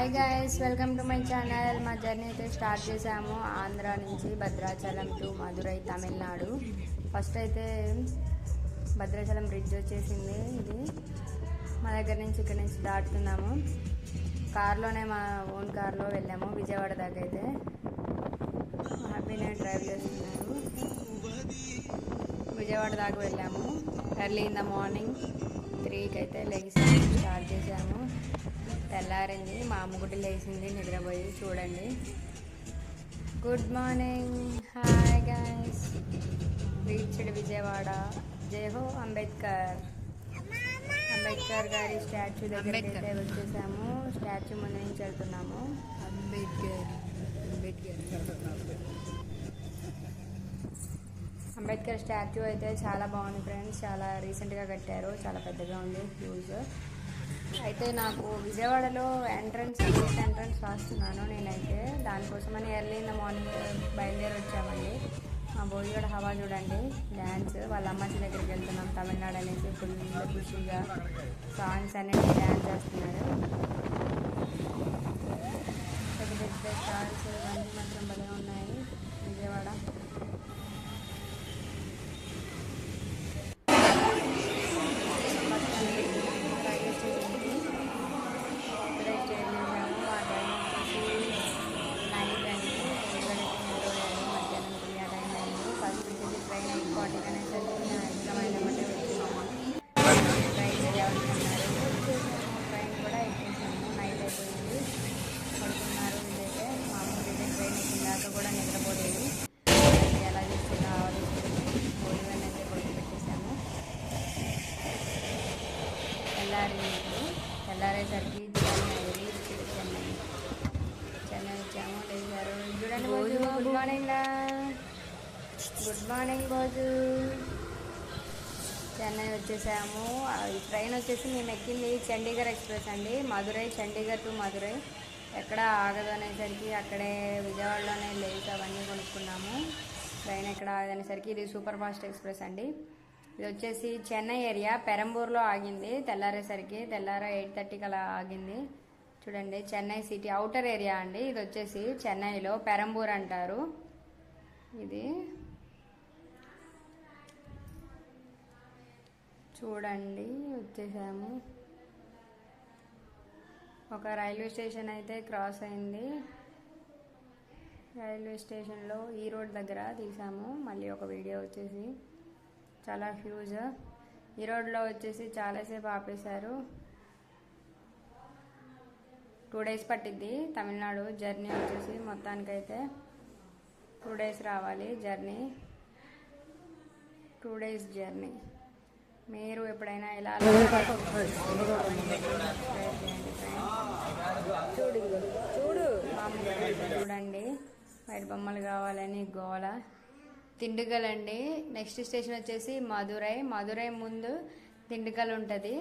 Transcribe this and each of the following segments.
Hi guys, welcome to my channel. మా journey అయితే start చేసాము ఆంధ్ర నుంచి భద్రాచలం టు మధురై తమిళనాడు. ఫస్ట్ అయితే భద్రాచలం బ్రిడ్జ్ వచ్చేసింది. ఇది మా దగ్గర నుంచి ఇక్కడ నుంచి దాటుతున్నాము. కార్లోనే మా ఓన్ కార్లో వెళ్ళాము విజయవాడ దాకా. అయితే హ్యాపీనే డ్రైవ్ చేస్తున్నాను. విజయవాడ దాకా వెళ్ళాము. ఎర్లీ ఇన్ ద మార్నింగ్ 3కి అయితే లెగ్స్ స్టార్ట్ చేసాము. తెల్లారింది, మా అమ్మ గుడి లేచింది నిద్రపోయి. చూడండి. Good morning, hi guys. Reached Vijayawada. జై హో అంబేద్కర్. అంబేద్కర్ గారి స్టాచ్యూ దగ్గరికి అయితే వచ్చేసాము. స్టాచ్యూ ముందు నుంచి వెళ్తున్నాము. అంబేద్కర్ స్టాచ్యూ అయితే చాలా బాగుంది ఫ్రెండ్స్. చాలా రీసెంట్గా కట్టారు. చాలా పెద్దగా ఉంది, హ్యూజ్. అయితే నాకు విజయవాడలో ఎంట్రన్స్ రాస్తున్నాను నేనైతే. దానికోసమని ఎర్లీ ఇన్ ద మార్నింగ్ బయలుదేరి వచ్చామండి. మా బోయిగడ హవా చూడండి, డ్యాన్స్. వాళ్ళ అమ్మాయి దగ్గరికి వెళ్తున్నాం తమిళనాడు అనేసి. ఫుల్ ఖుషిగా సాంగ్స్ అన్నిటి డ్యాన్స్ చేస్తున్నారు. పెద్ద పెద్ద స్టాల్స్ ఇవన్నీ మాత్రం భలే ఉన్నాయి విజయవాడ. కూడా నిద్రపోలేదు. ఎలా చేస్తున్నా భోజనం అయితే కొట్టి పెట్టేశాము. తెల్లారేసరికి చెన్నై వచ్చాము. లేచారు చూడండి. భోజు గుడ్ మార్నింగ్ రా. Good morning Bhoju. చెన్నై వచ్చేసాము. ఈ ట్రైన్ వచ్చేసి మేము ఎక్కింది చండీగఢ్ ఎక్స్ప్రెస్ అండి. మధురై, చండీగఢ్ టు మధురై. ఎక్కడ ఆగదు అనేసరికి అక్కడే విజయవాడలోనే లేస్ అవన్నీ కొనుక్కున్నాము. ట్రైన్ ఎక్కడ ఆగదనేసరికి ఇది సూపర్ ఫాస్ట్ ఎక్స్ప్రెస్ అండి. ఇది వచ్చేసి చెన్నై ఏరియా పెరంబూర్లో ఆగింది. తెల్లారేసరికి 8:30కి అలా ఆగింది. చూడండి, చెన్నై సిటీ అవుటర్ ఏరియా అండి. ఇది వచ్చేసి చెన్నైలో పెరంబూర్ అంటారు. ఇది చూడండి, వచ్చేసాము. ఒక రైల్వే స్టేషన్ అయితే క్రాస్ అయింది. రైల్వే స్టేషన్లో ఈ రోడ్ దగ్గర తీసాము మళ్ళీ ఒక వీడియో. వచ్చేసి చాలా హ్యూజ్. ఈ రోడ్లో వచ్చేసి చాలాసేపు ఆపేశారు. 2 days పట్టిద్ది తమిళనాడు జర్నీ. వచ్చేసి మొత్తానికైతే 2 days రావాలి జర్నీ. 2 days journey. మీరు ఎప్పుడైనా ఇలా చూడండి. బయట బొమ్మలు కావాలని గోల. దిండుగల్ అండి. నెక్స్ట్ స్టేషన్ వచ్చేసి మధురై. మధురై ముందు దిండుగల్ ఉంటుంది.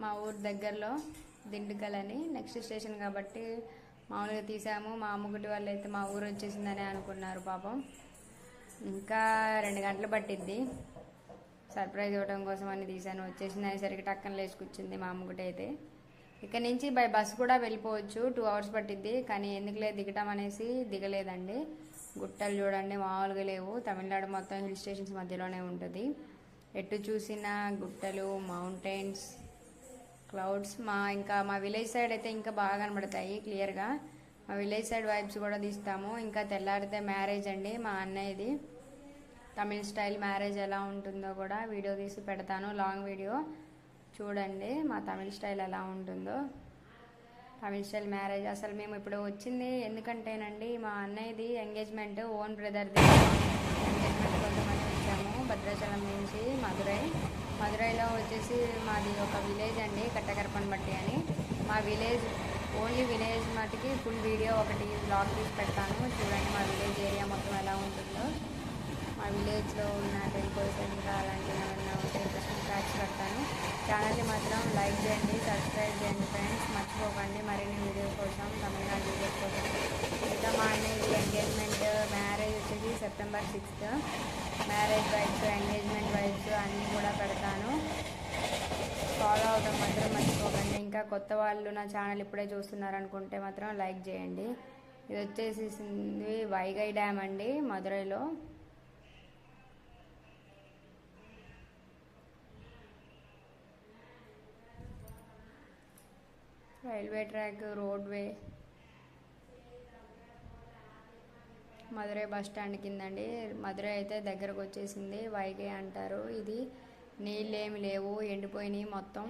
మా ఊరు దగ్గరలో దిండుగల్ అని నెక్స్ట్ స్టేషన్ కాబట్టి మామూలుగా తీసాము. మా అమ్మగుడి వాళ్ళు అయితే మా ఊరు వచ్చేసిందని అనుకున్నారు పాపం. ఇంకా 2 గంటలు పట్టిద్ది. సర్ప్రైజ్ ఇవ్వడం కోసం అని తీసాను. వచ్చేసింది అనేసరికి టక్కన లేచి కూర్చుంది మా అమ్మగుడి అయితే. ఇక్కడ నుంచి బై బస్సు కూడా వెళ్ళిపోవచ్చు. 2 hours పట్టిద్ది. కానీ ఎందుకులే దిగటం అనేసి దిగలేదండి. గుట్టలు చూడండి, మామూలుగా లేవు. తమిళనాడు మొత్తం హిల్ స్టేషన్స్ మధ్యలోనే ఉంటుంది. ఎటు చూసినా గుట్టలు, మౌంటైన్స్, క్లౌడ్స్. మా విలేజ్ సైడ్ అయితే ఇంకా బాగా కనబడతాయి క్లియర్గా. మా విలేజ్ సైడ్ వైబ్స్ కూడా తీస్తాము. ఇంకా తెల్లారితే మ్యారేజ్ అండి మా అన్నయ్యది. తమిళ్ స్టైల్ మ్యారేజ్ ఎలా ఉంటుందో కూడా వీడియో తీసి పెడతాను, లాంగ్ వీడియో. చూడండి మా తమిళ్ స్టైల్ ఎలా ఉంటుందో. Tamil style marriage. అసలు మేము ఇప్పుడు వచ్చింది ఎందుకంటేనండి, మా అన్నయ్యది ఎంగేజ్మెంట్, ఓన్ బ్రదర్ది ఎంగేజ్మెంట్ కొంతమంది వచ్చాము భద్రాచలం నుంచి మధురైలో వచ్చేసి మాది ఒక విలేజ్ అండి, కట్టకరపనబట్టి అని. మా విలేజ్ ఓన్లీ విలేజ్ మటుకి ఫుల్ వీడియో ఒకటి బ్లాగ్ తీసి పెడతాను. చూడండి మా విలేజ్ ఏరియా మొత్తం ఎలా ఉంటుందో. మా విలేజ్లో ఉన్న టెంపుల్స్ ఇంకా అలాంటివి ఏమైనా ఉంటే ఇంట్రెస్టింగ్ ఫ్యాక్ట్స్ పెడతాను. ఛానల్ని మాత్రం లైక్ చేయండి, సబ్స్క్రైబ్ చేయండి ఫ్రెండ్స్. మర్చిపోకండి మరిన్ని వీడియోస్ కోసం, తమిళనాడు వీడియోస్ కోసం. ఇంకా మా అన్నయ్య ఎంగేజ్మెంట్, మ్యారేజ్ వచ్చేసి September 6th. Marriage vibes, engagement vibes అన్నీ కూడా పెడతాను. ఫాలో అవడం మాత్రం మర్చిపోకండి. ఇంకా కొత్త వాళ్ళు నా ఛానల్ ఇప్పుడే చూస్తున్నారనుకుంటే మాత్రం లైక్ చేయండి. ఇది వచ్చేసింది వైగై డ్యామ్ అండి, మదురైలో. Railway track, roadway, Madurai bus stand కిందండి. మదురై అయితే దగ్గరకు వచ్చేసింది. వైగై అంటారు. ఇది నీళ్ళు ఏమి లేవు, ఎండిపోయినాయి మొత్తం.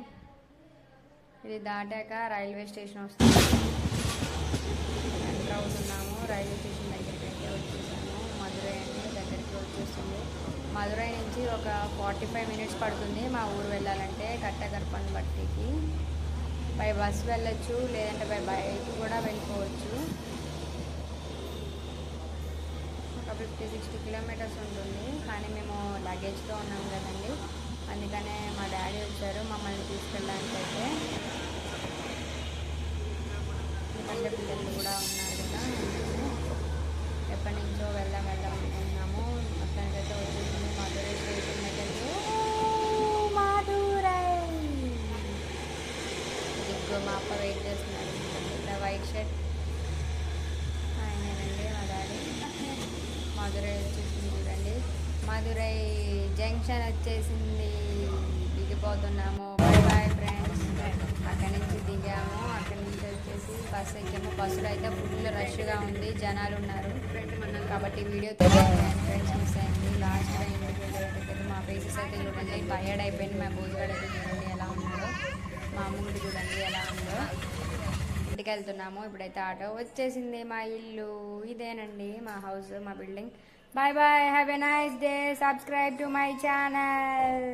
ఇది దాటాక రైల్వే స్టేషన్ వస్తుంది. ఎంటర్ అవుతున్నాము. రైల్వే స్టేషన్ దగ్గరికి అయితే వచ్చేసాము. మదురై అండి దగ్గరికి వచ్చేస్తుంది. మదురై నుంచి ఒక 45 మినిట్స్ పడుతుంది మా ఊరు వెళ్ళాలంటే, కట్టగర్పన్ బట్టికి. బై బస్ వెళ్ళొచ్చు, లేదంటే బై బైక్ కూడా వెళ్ళిపోవచ్చు. ఒక 50-60 కిలోమీటర్స్ ఉంటుంది. కానీ మేము లగేజ్తో ఉన్నాం కదండి, అందుకనే మా డాడీ వచ్చారు మమ్మల్ని తీసుకెళ్ళడానికి. అయితే ఎందుకంటే పిల్లలు కూడా ఉన్నారు కదా, ఎప్పటి నుంచో వెళ్దాం అనుకున్నాము. మొత్తానికైతే వచ్చేసింది మదురై స్టేషన్ దగ్గరికి. మా అప్ప వెయిట్ చేస్తున్నారు. ఇక్కడ వైట్ షర్ట్ ఆయనేనండి మా డాడీ. మదురై వచ్చేసింది చూడండి. మదురై జంక్షన్ వచ్చేసింది, దిగిపోతున్నాము. Bye bye friends. అక్కడి నుంచి దిగాము. అక్కడి నుంచి వచ్చేసి బస్సు ఎక్కాము. బస్సులో అయితే ఫుల్ రష్గా ఉంది, జనాలు ఉన్నారు కాబట్టి వీడియో తీసుకోండి ఫ్రెండ్స్. మిస్ అయింది. లాస్ట్గా ఇంటికి వెళ్ళేటప్పుడు మా ఫేసెస్ అయితే చూడండి టయర్డ్ అయిపోయింది. మా భోజనాలు అయితే చూడండి ఎలా ఉన్నారో, మా అమ్ముడు చూడండి ఎలా ఉందో. ఇంటికి వెళ్తున్నాము. ఇప్పుడైతే ఆటో వచ్చేసింది. మా ఇల్లు ఇదేనండి, మా హౌస్, మా building. Bye bye, have a nice day. Subscribe to my channel.